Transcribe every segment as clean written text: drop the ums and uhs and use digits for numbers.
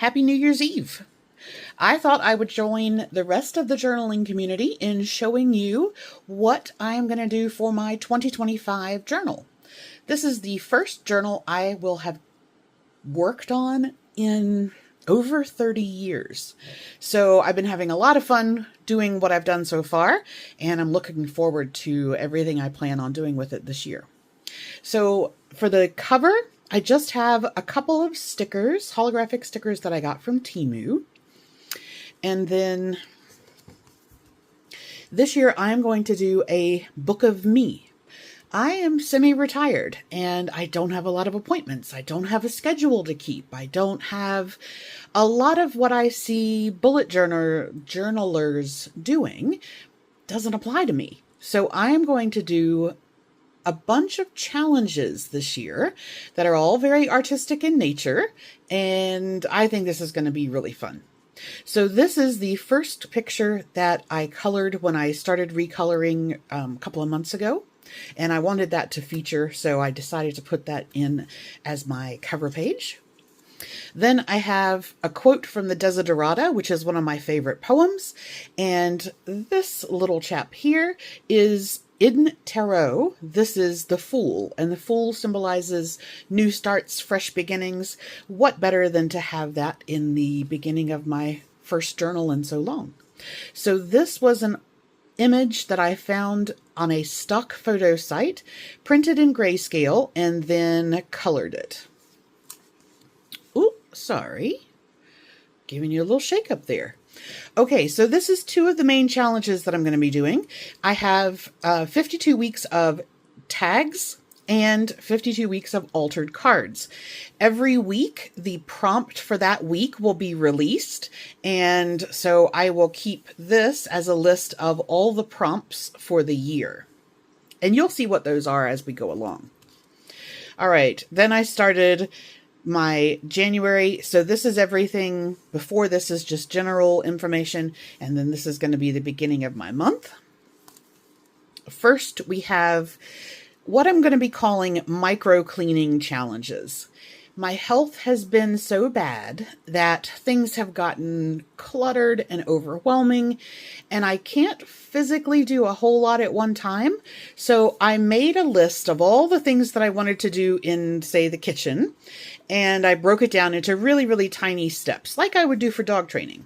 Happy New Year's Eve. I thought I would join the rest of the journaling community in showing you what I'm going to do for my 2025 journal. This is the first journal I will have worked on in over 30 years. So I've been having a lot of fun doing what I've done so far, and I'm looking forward to everything I plan on doing with it this year. So for the cover, I just have a couple of stickers, holographic stickers that I got from Temu. And then this year I'm going to do a book of me. I am semi-retired and I don't have a lot of appointments. I don't have a schedule to keep. I don't have a lot of what I see bullet journalers doing doesn't apply to me. So I am going to do a bunch of challenges this year that are all very artistic in nature, and I think this is going to be really fun. So this is the first picture that I colored when I started recoloring a couple of months ago, and I wanted that to feature, so I decided to put that in as my cover page. Then I have a quote from the Desiderata, which is one of my favorite poems, and this little chap here is in tarot. This is the Fool, and the Fool symbolizes new starts, fresh beginnings. What better than to have that in the beginning of my first journal in so long? So this was an image that I found on a stock photo site, printed in grayscale, and then colored it. Ooh, sorry. Giving you a little shake up there. Okay, so this is two of the main challenges that I'm going to be doing. I have 52 weeks of tags and 52 weeks of altered cards. Every week, the prompt for that week will be released, and so I will keep this as a list of all the prompts for the year. And you'll see what those are as we go along. All right, then I started my January. So this is everything before this is just general information. And then this is going to be the beginning of my month. First, we have what I'm going to be calling micro cleaning challenges. My health has been so bad that things have gotten cluttered and overwhelming, and I can't physically do a whole lot at one time. So I made a list of all the things that I wanted to do in, say, the kitchen, and I broke it down into really, really tiny steps, like I would do for dog training.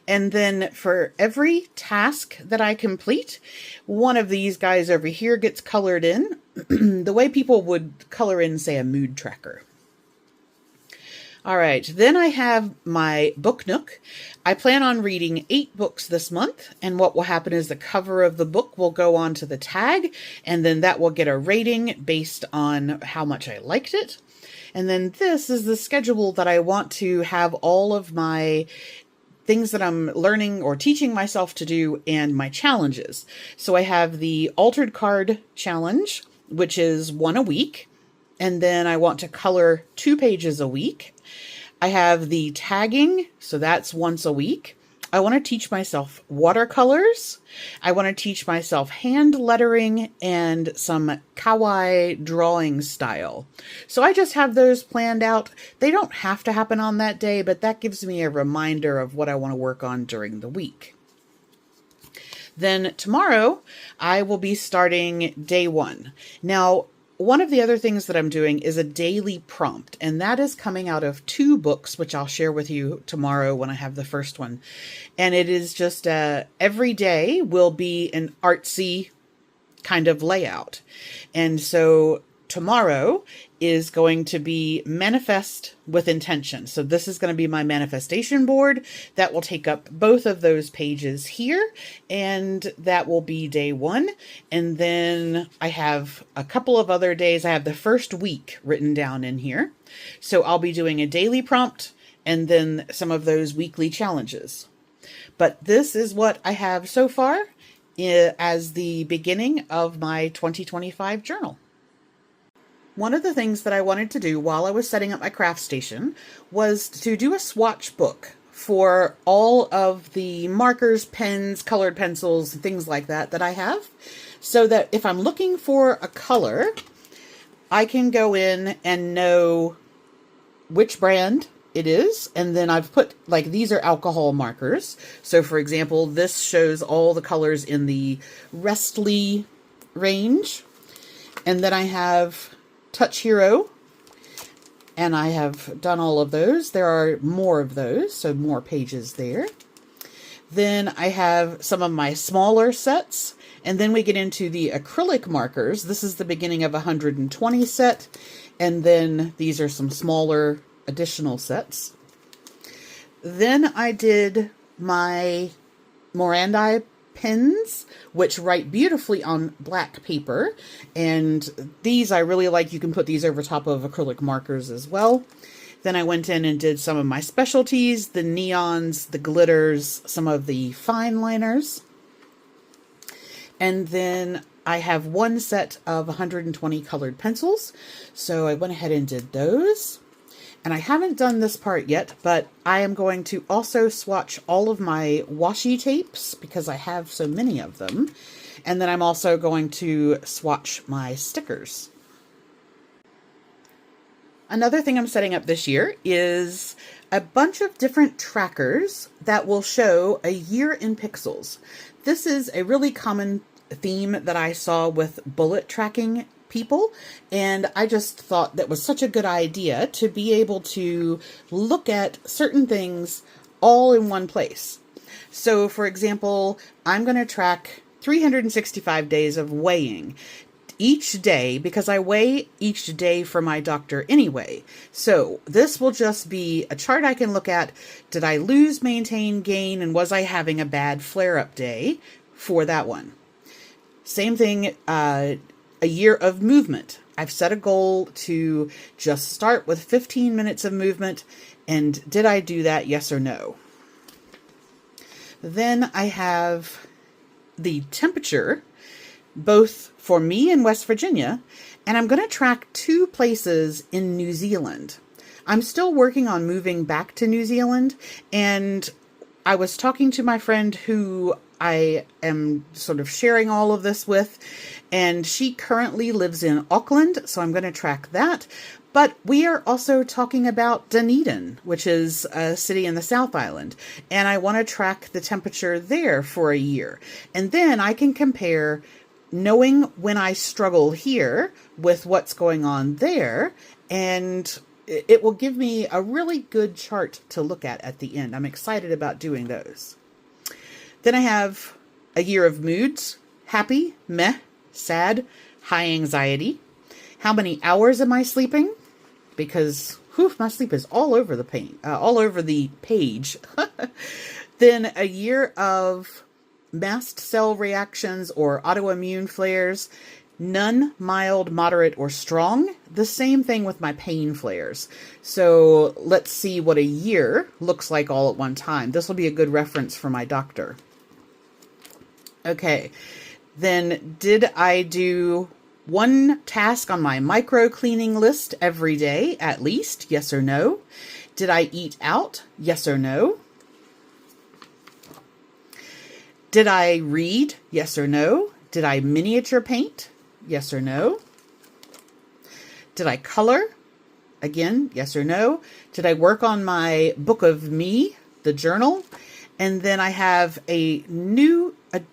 And then for every task that I complete, one of these guys over here gets colored in, the way people would color in, say, a mood tracker. All right, then I have my book nook. I plan on reading 8 books this month, and what will happen is the cover of the book will go onto the tag, and then that will get a rating based on how much I liked it. And then this is the schedule that I want to have all of my things that I'm learning or teaching myself to do and my challenges. So I have the altered card challenge, which is 1 a week. And then I want to color 2 pages a week. I have the tagging, so that's once a week. I want to teach myself watercolors. I want to teach myself hand lettering and some kawaii drawing style. So I just have those planned out. They don't have to happen on that day, but that gives me a reminder of what I want to work on during the week. Then tomorrow, I will be starting day 1. Now, one of the other things that I'm doing is a daily prompt, and that is coming out of 2 books, which I'll share with you tomorrow when I have the first one. And it is just every day will be an artsy kind of layout. And so tomorrow is going to be manifest with intention. So this is going to be my manifestation board that will take up both of those pages here, and that will be day 1. And then I have a couple of other days. I have the first week written down in here. So I'll be doing a daily prompt and then some of those weekly challenges. But this is what I have so far as the beginning of my 2025 journal. One of the things that I wanted to do while I was setting up my craft station was to do a swatch book for all of the markers, pens, colored pencils, things like that I have, so that if I'm looking for a color, I can go in and know which brand, it is. And then I've put, like, these are alcohol markers. So for example, this shows all the colors in the Restly range. And then I have Touch Hero, and I have done all of those. There are more of those, so more pages there. Then I have some of my smaller sets, and then we get into the acrylic markers. This is the beginning of a 120 set, and then these are some smaller additional sets. Then I did my Morandi pens, which write beautifully on black paper, and these I really like. You can put these over top of acrylic markers as well. Then I went in and did some of my specialties, the neons, the glitters, some of the fine liners. And then I have one set of 120 colored pencils, so I went ahead and did those. And I haven't done this part yet, but I am going to also swatch all of my washi tapes because I have so many of them. And then I'm also going to swatch my stickers. Another thing I'm setting up this year is a bunch of different trackers that will show a year in pixels. This is a really common theme that I saw with bullet tracking people, and I just thought that was such a good idea to be able to look at certain things all in one place. So for example, I'm going to track 365 days of weighing each day, because I weigh each day for my doctor anyway. So this will just be a chart I can look at. Did I lose, maintain, gain, and was I having a bad flare-up day for that one? Same thing, a year of movement. I've set a goal to just start with 15 minutes of movement, and did I do that, yes or no? Then I have the temperature, both for me in West Virginia, and I'm going to track 2 places in New Zealand. I'm still working on moving back to New Zealand, and I was talking to my friend who I am sort of sharing all of this with, and she currently lives in Auckland, so I'm going to track that. But we are also talking about Dunedin, which is a city in the South Island, and I want to track the temperature there for a year. And then I can compare knowing when I struggle here with what's going on there, and it will give me a really good chart to look at the end. I'm excited about doing those. Then I have a year of moods: happy, meh, sad, high anxiety. How many hours am I sleeping? Because my sleep is all over the page. Then a year of mast cell reactions or autoimmune flares: none, mild, moderate, or strong. The same thing with my pain flares. So let's see what a year looks like all at one time. This will be a good reference for my doctor. Okay, then did I do one task on my micro cleaning list every day at least? Yes or no? Did I eat out? Yes or no? Did I read? Yes or no? Did I miniature paint? Yes or no? Did I color? Again, yes or no? Did I work on my book of me, the journal? And then I have a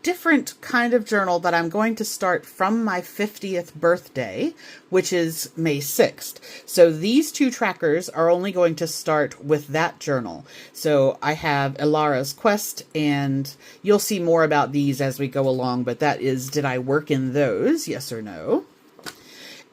different kind of journal that I'm going to start from my 50th birthday, which is May 6th. So these 2 trackers are only going to start with that journal. So I have Elara's Quest, and you'll see more about these as we go along, but that is, did I work in those? Yes or no?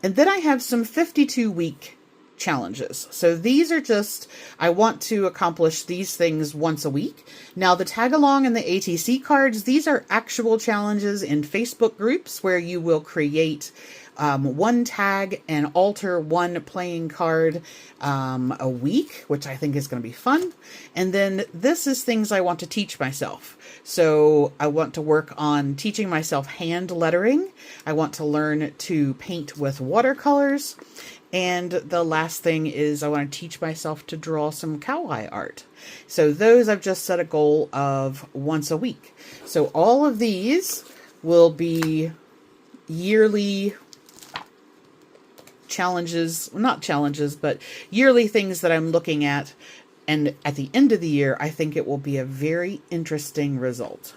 And then I have some 52-week challenges. So these are just, I want to accomplish these things once a week. Now the tag along and the ATC cards, these are actual challenges in Facebook groups where you will create one tag and alter one playing card a week, which I think is going to be fun. And then this is things I want to teach myself. So I want to work on teaching myself hand lettering. I want to learn to paint with watercolors. And the last thing is I want to teach myself to draw some kawaii art. So those I've just set a goal of once a week. So all of these will be yearly challenges, not challenges, but yearly things that I'm looking at. And at the end of the year, I think it will be a very interesting result.